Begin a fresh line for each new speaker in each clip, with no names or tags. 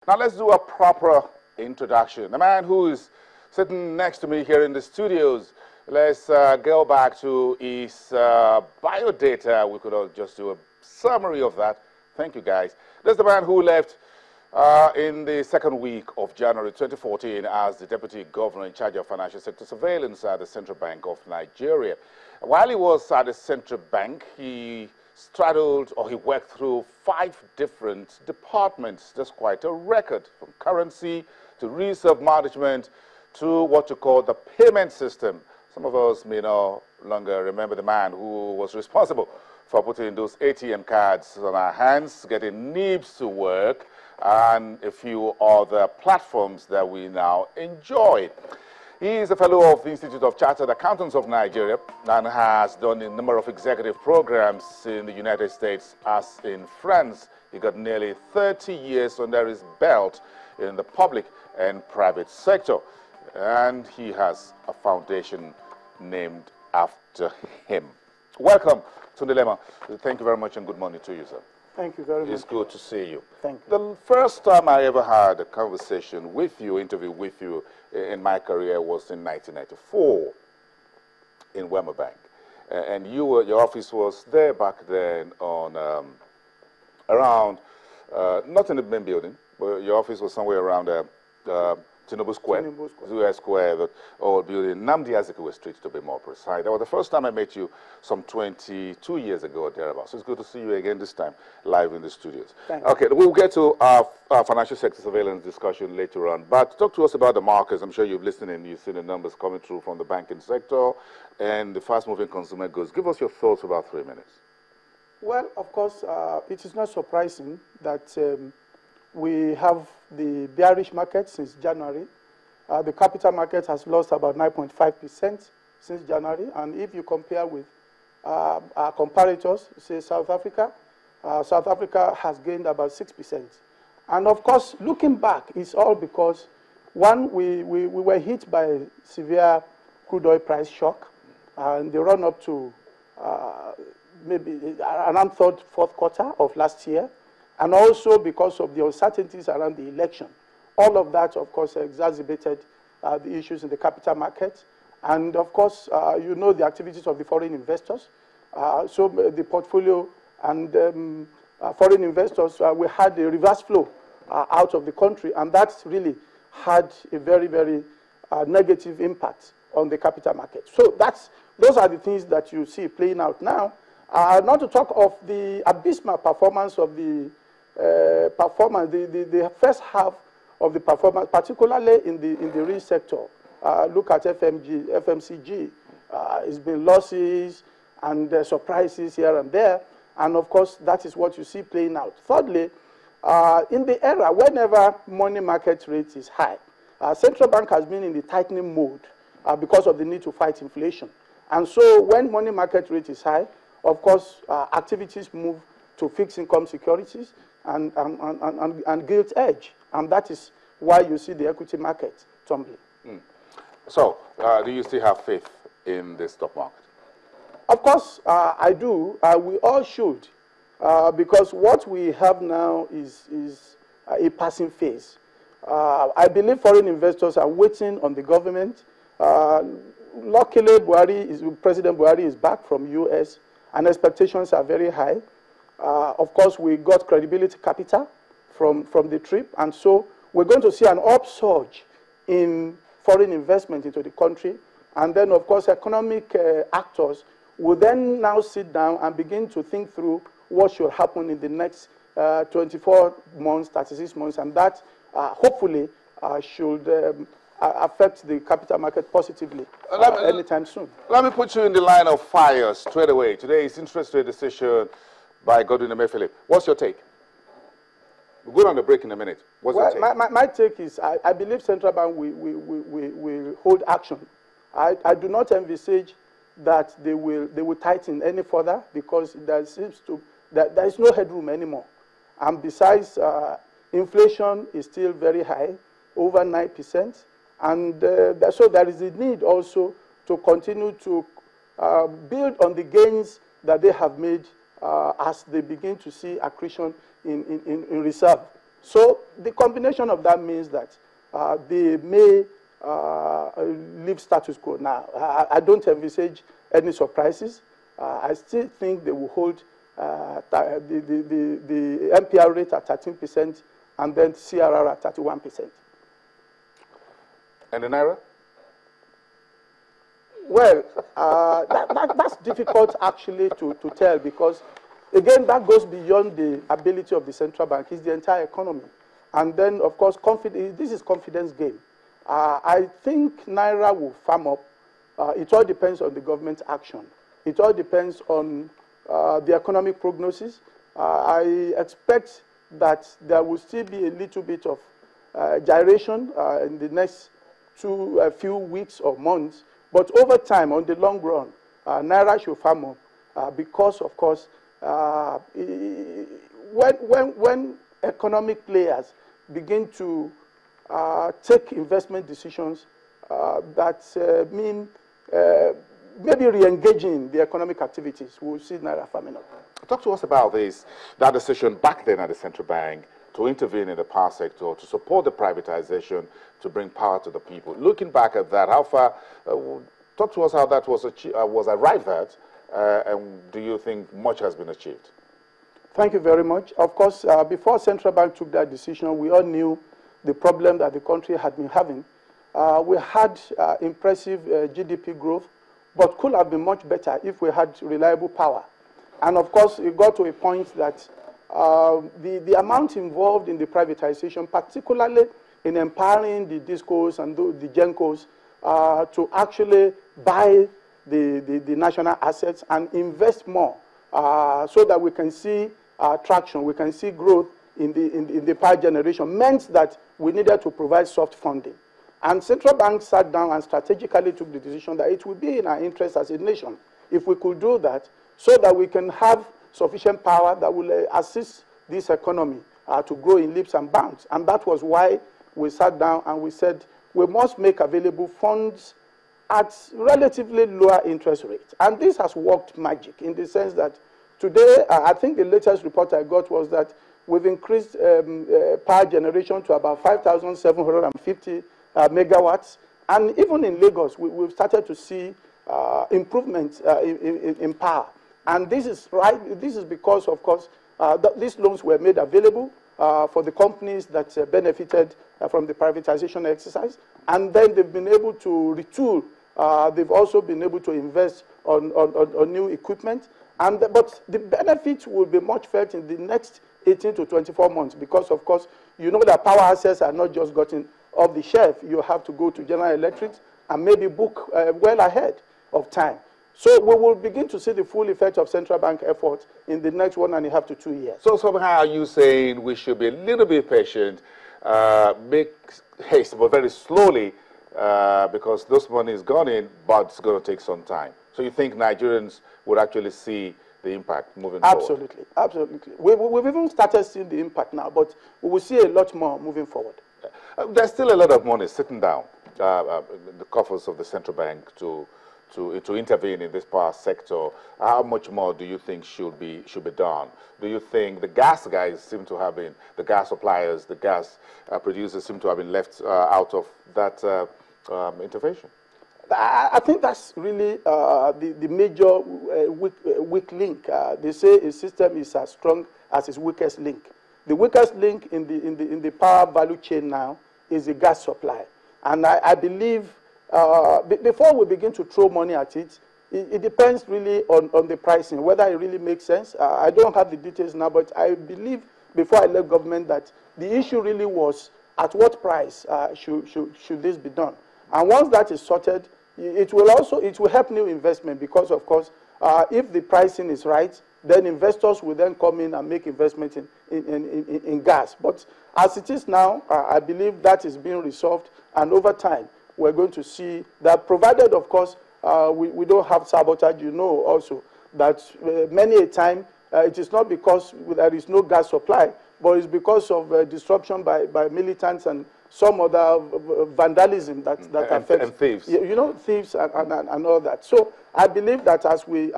Now let's do a proper introduction. The man who is sitting next to me here in the studios, let's go back to his biodata. We could all just do a summary of that. Thank you, guys. This is the man who left in the second week of January 2014 as the Deputy Governor in charge of Financial Sector Surveillance at the Central Bank of Nigeria. While he was at the Central Bank, he straddled or he worked through 5 different departments. That's quite a record, from currency to reserve management to what you call the payment system. Some of us may no longer remember the man who was responsible for putting those ATM cards on our hands, getting NIBs to work, and a few other platforms that we now enjoy. He is a fellow of the Institute of Chartered Accountants of Nigeria and has done a number of executive programs in the United States as in France. He got nearly 30 years under his belt in the public and private sector. And he has a foundation named after him. Welcome to Dilemma. Thank you very much and good morning to you, sir.
Thank you very much.
It's good to see you.
Thank you.
The first time I ever had a conversation with you, interview with you in my career was in 1994 in Wema Bank. And your office was there back then on around, not in the main building, but your office was somewhere around Tinubu Square, the old building, Nnamdi Azikiwe Street to be more precise. That was the first time I met you some 22 years ago or thereabouts. So it's good to see you again this time, live in the studios. Okay, we'll get to our financial sector surveillance discussion later on. But talk to us about the markets. I'm sure you've listened and you've seen the numbers coming through from the banking sector and the fast-moving consumer goods. Give us your thoughts for about 3 minutes.
Well, of course, it is not surprising that we have the bearish market since January. The capital market has lost about 9.5% since January. And if you compare with our comparators, say South Africa has gained about 6%. And of course, looking back, it's all because, one, we were hit by a severe crude oil price shock, and the run up to maybe around fourth quarter of last year. And also because of the uncertainties around the election. All of that, of course, exacerbated the issues in the capital market. And of course, you know the activities of the foreign investors. So the portfolio and foreign investors, we had a reverse flow out of the country. And that really had a very, very negative impact on the capital market. So those are the things that you see playing out now. Not to talk of the abysmal performance of the the first half of the performance, particularly in the real sector. Look at FMCG. It's been losses and surprises here and there. And of course, that is what you see playing out. Thirdly, in the era, whenever money market rate is high, central bank has been in the tightening mode because of the need to fight inflation. And so when money market rate is high, of course, activities move to fixed income securities and gilt edge. And that is why you see the equity market tumbling.
So, do you still have faith in the stock market?
Of course, I do. We all should. Because what we have now is a passing phase. I believe foreign investors are waiting on the government. Luckily, President Buhari is back from US, and expectations are very high. Of course, we got credibility capital from the trip, and so we're going to see an upsurge in foreign investment into the country. And then, of course, economic actors will then now sit down and begin to think through what should happen in the next 24 months, 36 months, and that hopefully should affect the capital market positively anytime soon. Let
me put you in the line of fire straight away. Today's interest rate decision by Godwin Emefiele. What's your take? We'll go on the break in a minute. What's your take? My take is I believe central bank will hold action. I do not envisage that they will tighten any further because there is no headroom anymore. And besides, inflation is still very high, over 9%. And so there is a need also to continue to build on the gains that they have made as they begin to see accretion in reserve.
So the combination of that means that they may leave status quo. Now, I don't envisage any surprises. I still think they will hold the MPR rate at 13% and then CRR at 31%.
And the Naira?
Well, that's difficult actually to tell because, again, that goes beyond the ability of the central bank. It's the entire economy. And then, of course, this is confidence game. I think Naira will firm up. It all depends on the government action. It all depends on the economic prognosis. I expect that there will still be a little bit of gyration in the next few weeks or months. But over time, on the long run, Naira should firm up because, of course, when economic players begin to take investment decisions that mean maybe re-engaging the economic activities, we'll see Naira firming up.
Talk to us about that decision back then at the central bank to intervene in the power sector, to support the privatization, to bring power to the people. Looking back at that, how far, talk to us how that was arrived at, and do you think much has been achieved?
Thank you very much. Of course, before central bank took that decision, we all knew the problem that the country had been having. We had impressive GDP growth, but could have been much better if we had reliable power. And of course, it got to a point that the amount involved in the privatization, particularly in empowering the DISCOs and the GENCOs to actually buy the national assets and invest more so that we can see traction, we can see growth in the power generation, meant that we needed to provide soft funding. And central bank sat down and strategically took the decision that it would be in our interest as a nation if we could do that so that we can have sufficient power that will assist this economy to grow in leaps and bounds. And that was why we sat down and we said we must make available funds at relatively lower interest rates. And this has worked magic in the sense that today, I think the latest report I got was that we've increased power generation to about 5,750 megawatts. And even in Lagos, we've started to see improvements in power. And this is because, of course, these loans were made available for the companies that benefited from the privatization exercise. And then they've been able to retool. They've also been able to invest on new equipment. But the benefits will be much felt in the next 18 to 24 months because, of course, you know that power assets are not just gotten off the shelf. You have to go to General Electric and maybe book well ahead of time. So we will begin to see the full effect of central bank efforts in the next 1.5 to 2 years.
So somehow are you saying we should be a little bit patient, make haste, but very slowly, because this money is gone in, but it's going to take some time. So you think Nigerians would actually see the impact moving forward?
Absolutely, absolutely. We've even started seeing the impact now, but we will see a lot more moving forward.
There's still a lot of money sitting down in the coffers of the central bank to intervene in this power sector. How much more do you think should be done? Do you think the gas guys seem to have been, the gas suppliers, the gas producers seem to have been left out of that intervention?
I think that's really the major weak link. They say a system is as strong as its weakest link. The weakest link in the power value chain now is the gas supply. And I believe before we begin to throw money at it, it depends really on the pricing, whether it really makes sense. I don't have the details now, but I believe before I left government that the issue really was at what price should this be done. And once that is sorted, it will help new investment because, of course, if the pricing is right, then investors will then come in and make investment in gas. But as it is now, I believe that is being resolved, and over time, we're going to see that, provided, of course, we don't have sabotage. You know also that many a time it is not because there is no gas supply, but it's because of disruption by militants and some other vandalism that affects.
And thieves.
You know, thieves and all that. So I believe that as we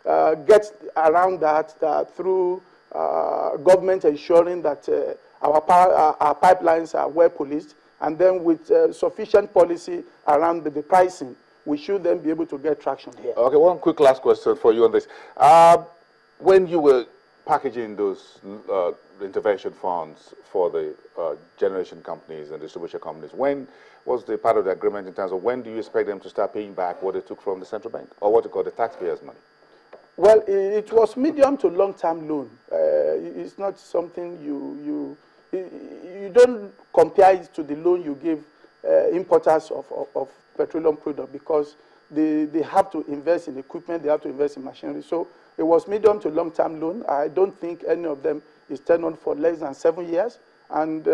get around that through government ensuring that our pipelines are well policed, and then with sufficient policy around the pricing, we should then be able to get traction here.
Okay, one quick last question for you on this. When you were packaging those intervention funds for the generation companies and distribution companies, when was the part of the agreement in terms of when do you expect them to start paying back what they took from the central bank, or what you call the taxpayers' money?
Well, it was medium to long-term loan. It's not something you don't compare it to the loan you give importers of petroleum product, because they have to invest in equipment, they have to invest in machinery. So it was medium to long-term loan. I don't think any of them is turned on for less than 7 years, and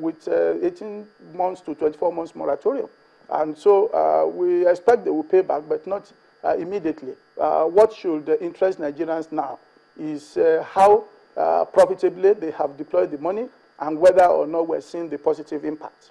with 18 months to 24 months moratorium. And so we expect they will pay back, but not immediately. What should interest Nigerians now is how profitably they have deployed the money and whether or not we're seeing the positive impact.